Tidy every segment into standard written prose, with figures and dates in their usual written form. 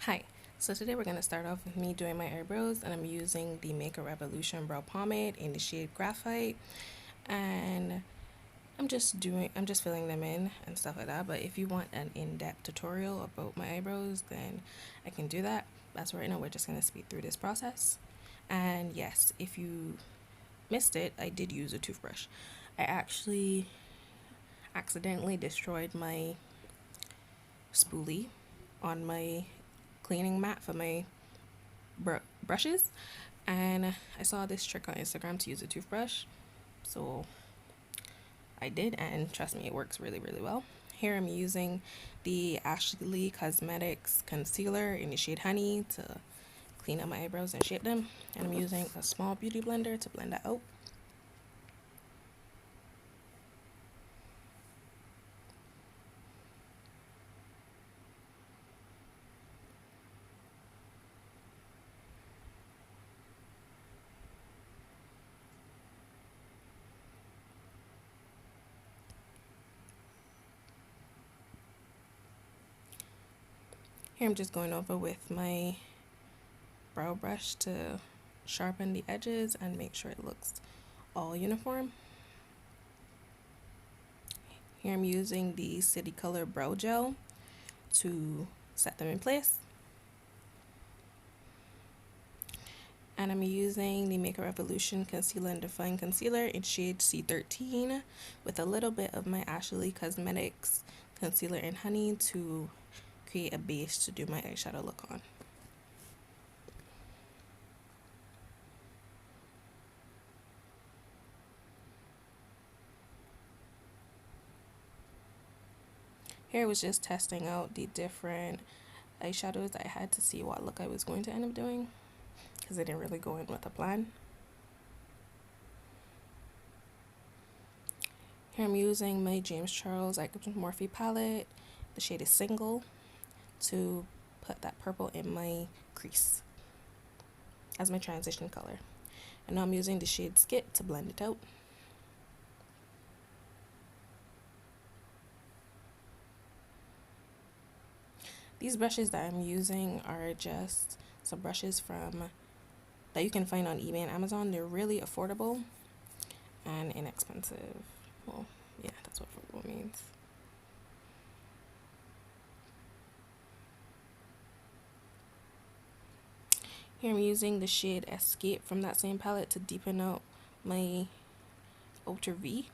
Hi, so today we're going to start off with me doing my eyebrows, and I'm using the Makeup Revolution brow pomade in the shade Graphite, and I'm just filling them in and stuff like that. But if you want an in-depth tutorial about my eyebrows, then I can do that. That's right now we're just going to speed through this process. And yes, if you missed it, I did use a toothbrush. I actually accidentally destroyed my spoolie on my cleaning mat for my brushes, and I saw this trick on Instagram to use a toothbrush, so I did, and trust me, it works really well. Here I'm using the Ashley Cosmetics concealer in the shade Honey to clean up my eyebrows and shape them, and I'm using a small beauty blender to blend that out. Here I'm just going over with my brow brush to sharpen the edges and make sure it looks all uniform. Here I'm using the City Color Brow Gel to set them in place. And I'm using the Makeup Revolution Concealer and Define Concealer in shade C13 with a little bit of my Ashley Cosmetics Concealer in Honey to create a base to do my eyeshadow look on. Here I was just testing out the different eyeshadows I had to see what look I was going to end up doing, because I didn't really go in with a plan. Here I'm using my James Charles Morphe palette, the shade is Single, to put that purple in my crease as my transition color. And now I'm using the shade Skit to blend it out. These brushes that I'm using are just some brushes from that you can find on eBay and Amazon. They're really affordable and inexpensive. Well, yeah, that's what affordable means. Here I'm using the shade Escape from that same palette to deepen out my outer V.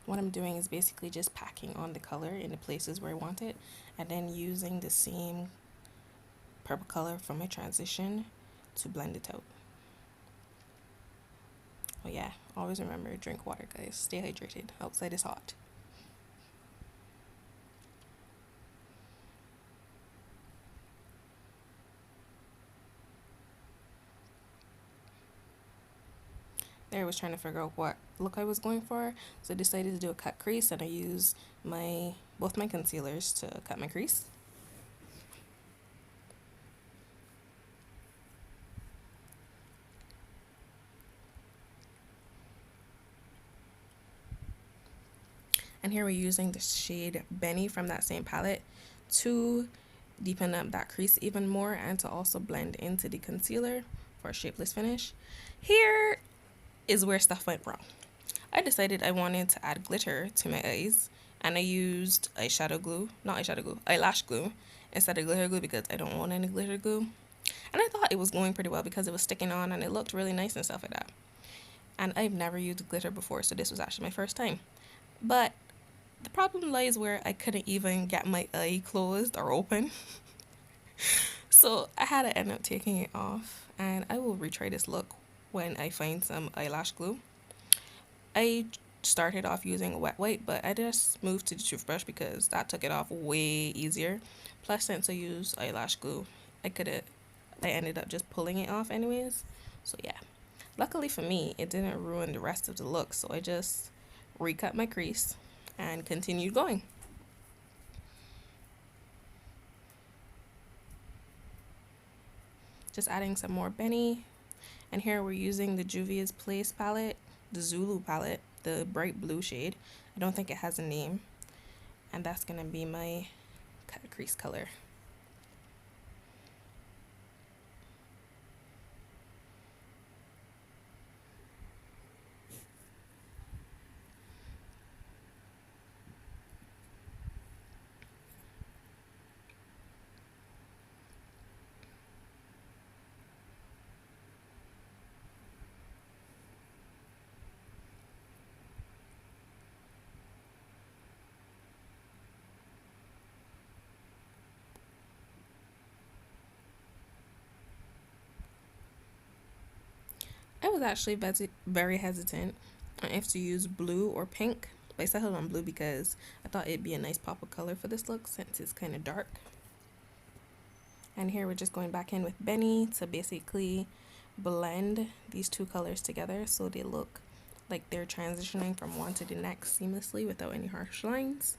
What I'm doing is basically just packing on the color in the places where I want it, and then using the same purple color from my transition to blend it out. Oh yeah, always remember, drink water, guys. Stay hydrated. Outside is hot. There, I was trying to figure out what look I was going for, so I decided to do a cut crease, and I used both my concealers to cut my crease. And here we're using the shade Benny from that same palette to deepen up that crease even more and to also blend into the concealer for a shapeless finish. Here is where stuff went wrong. I decided I wanted to add glitter to my eyes, and I used eyelash glue instead of glitter glue because I don't want any glitter glue. And I thought it was going pretty well because it was sticking on and it looked really nice and stuff like that. And I've never used glitter before, so this was actually my first time. But the problem lies where I couldn't even get my eye closed or open. So I had to end up taking it off, and I will retry this look when I find some eyelash glue. I started off using a wet wipe, but I just moved to the toothbrush because that took it off way easier. Plus, since I used eyelash glue, I ended up just pulling it off anyways. So yeah, luckily for me, it didn't ruin the rest of the look, so I just recut my crease and continued going. Just adding some more Benny, and here we're using the Juvia's Place palette the Zulu palette, the bright blue shade. I don't think it has a name. And that's going to be my cut crease color. I was actually very hesitant on if to use blue or pink, but I settled on blue because I thought it'd be a nice pop of color for this look since it's kind of dark. And here we're just going back in with Benny to basically blend these two colors together so they look like they're transitioning from one to the next seamlessly without any harsh lines.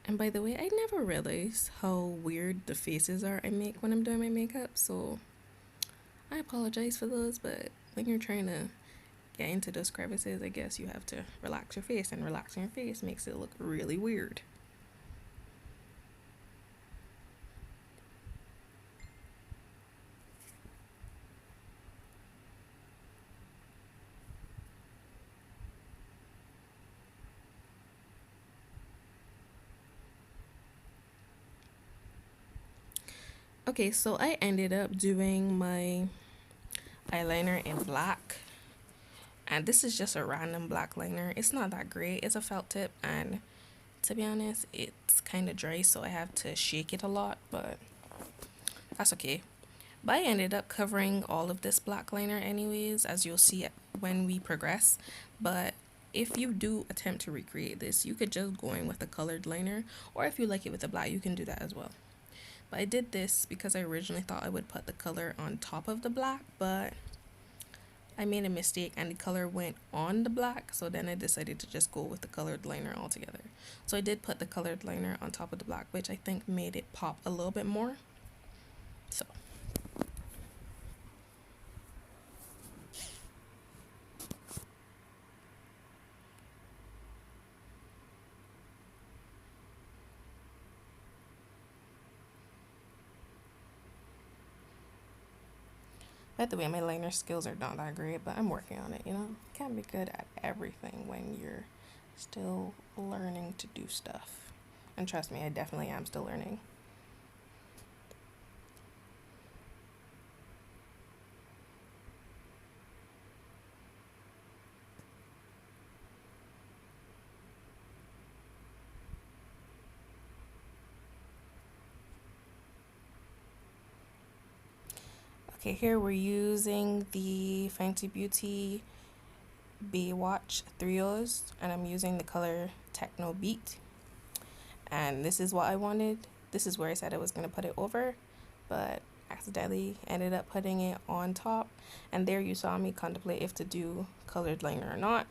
And by the way, I never realized how weird the faces are I make when I'm doing my makeup, so I apologize for those, but when you're trying to get into those crevices, I guess you have to relax your face, and relaxing your face makes it look really weird. Okay, so I ended up doing my eyeliner in black, and this is just a random black liner. It's not that great. It's a felt tip, and to be honest, it's kind of dry, so I have to shake it a lot, but that's okay. But I ended up covering all of this black liner anyways, as you'll see when we progress. But if you do attempt to recreate this, you could just go in with a colored liner, or if you like it with the black, you can do that as well. But I did this because I originally thought I would put the color on top of the black, but I made a mistake and the color went on the black, so then I decided to just go with the colored liner altogether. So I did put the colored liner on top of the black, which I think made it pop a little bit more. So by the way, my liner skills are not that great, but I'm working on it, you know? Can't be good at everything when you're still learning to do stuff. And trust me, I definitely am still learning. Okay, here we're using the Fenty Beauty Baywatch 3Os, and I'm using the color Techno Beat. And this is what I wanted. This is where I said I was going to put it over, but accidentally ended up putting it on top. And there you saw me contemplate if to do colored liner or not,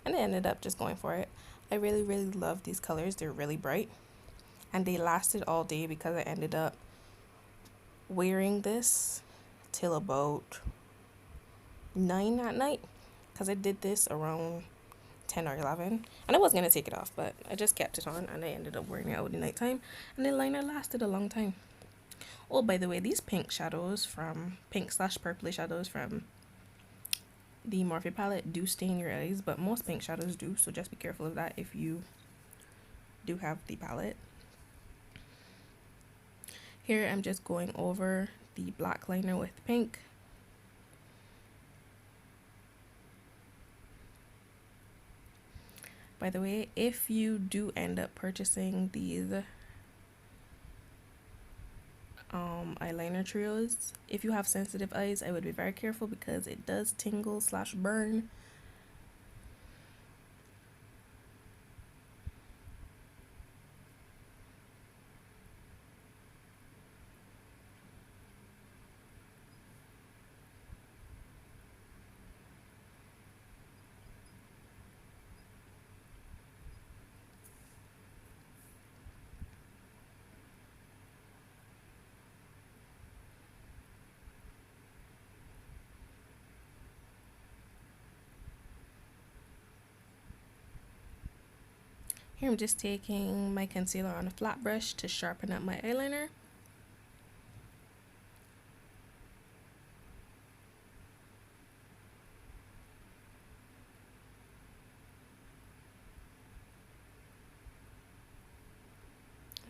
and I ended up just going for it. I really, really love these colors. They're really bright, and they lasted all day because I ended up wearing this till about 9 at night, because I did this around 10 or 11, and I was going to take it off, but I just kept it on and I ended up wearing it out in the nighttime, and the liner lasted a long time. Oh, by the way, these pink slash purple shadows from the Morphe palette do stain your eyes, but most pink shadows do, so just be careful of that if you do have the palette. Here I'm just going over the black liner with pink. By the way, if you do end up purchasing these eyeliner trios, if you have sensitive eyes, I would be very careful because it does tingle slash burn. Here I'm just taking my concealer on a flat brush to sharpen up my eyeliner.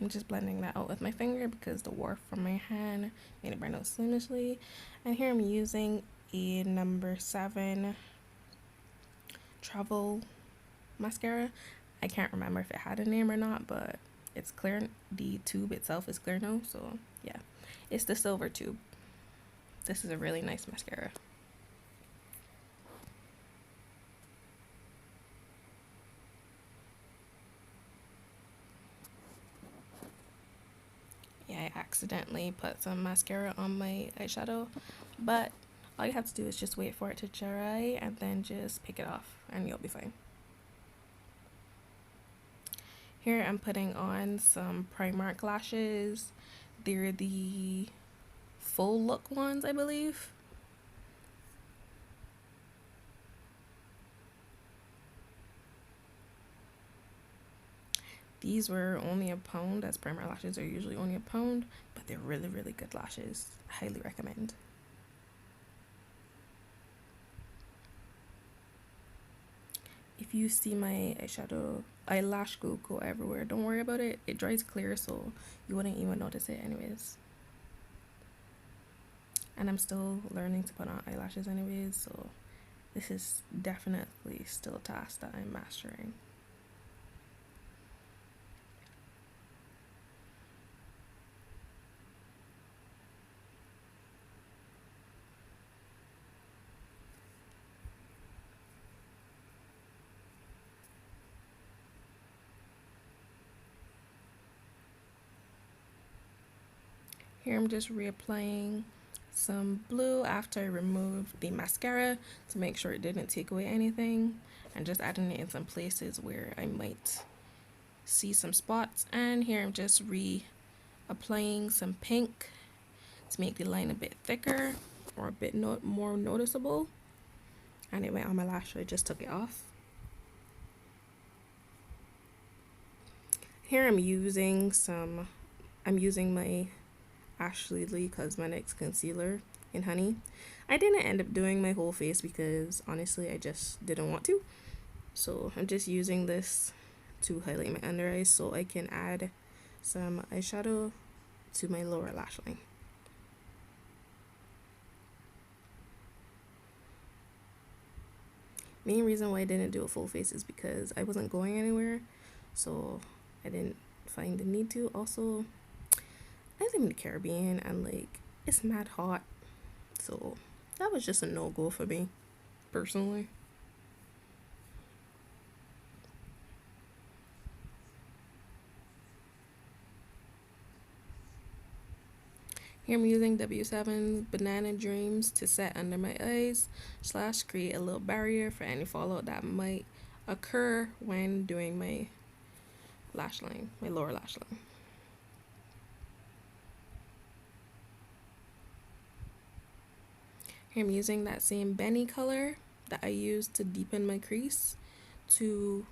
I'm just blending that out with my finger because the warp from my hand made it burn out seamlessly. And here I'm using a number 7 travel mascara. I can't remember if it had a name or not, but it's clear. The tube itself is clear now, so yeah. It's the silver tube. This is a really nice mascara. Yeah, I accidentally put some mascara on my eyeshadow, but all you have to do is just wait for it to dry and then just pick it off and you'll be fine. Here I'm putting on some Primark lashes. They're the full look ones, I believe. These were only a pound, as Primark lashes are usually only a pound, but they're really, really good lashes. Highly recommend. If you see my eyelash glue go everywhere, don't worry about it. It dries clear, so you wouldn't even notice it anyways. And I'm still learning to put on eyelashes anyways, so this is definitely still a task that I'm mastering. Here I'm just reapplying some blue after I removed the mascara to make sure it didn't take away anything, and just adding it in some places where I might see some spots. And here I'm just reapplying some pink to make the line a bit thicker or a bit more noticeable. And it went on my lash, so I just took it off. Here I'm using my Ashley Lee Cosmetics concealer in honey. I didn't end up doing my whole face because honestly I just didn't want to. So I'm just using this to highlight my under eyes so I can add some eyeshadow to my lower lash line. Main reason why I didn't do a full face is because I wasn't going anywhere, so I didn't find the need to. Also, I live in the Caribbean and like it's mad hot, so that was just a no-go for me personally. Here I'm using W7 Banana Dreams to set under my eyes / create a little barrier for any fallout that might occur when doing my lash line, my lower lash line. Here I'm using that same Benny color that I used to deepen my crease to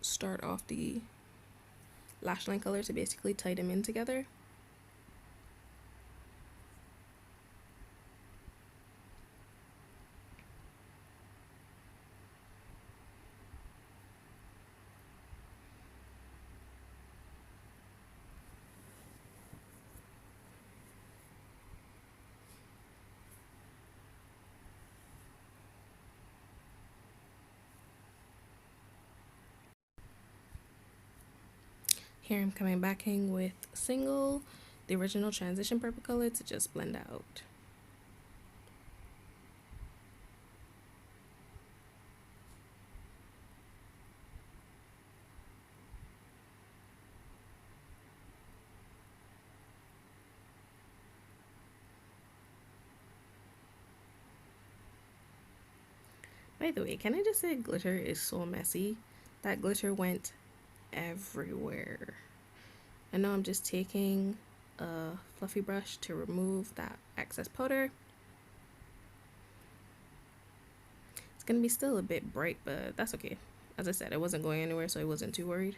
start off the lash line color to basically tie them in together. Here I'm coming back in with Single, the original transition purple color, to just blend out. By the way, can I just say glitter is so messy? That glitter went everywhere. And now I'm just taking a fluffy brush to remove that excess powder. It's gonna be still a bit bright, but that's okay. as I said, it wasn't going anywhere, so I wasn't too worried.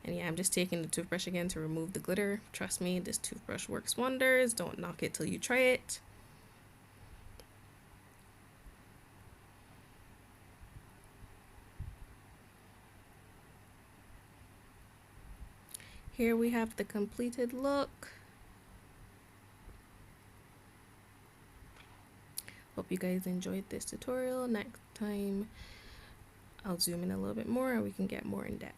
And yeah, I'm just taking the toothbrush again to remove the glitter. Trust me, this toothbrush works wonders. Don't knock it till you try it. Here we have the completed look. Hope you guys enjoyed this tutorial. Next time I'll zoom in a little bit more and we can get more in depth.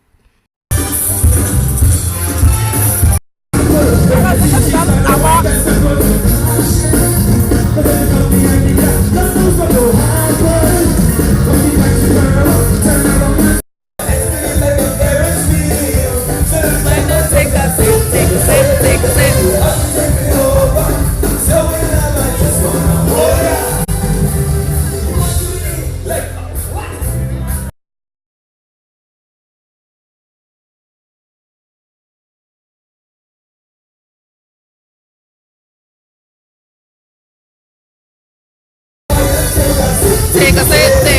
Take a sip.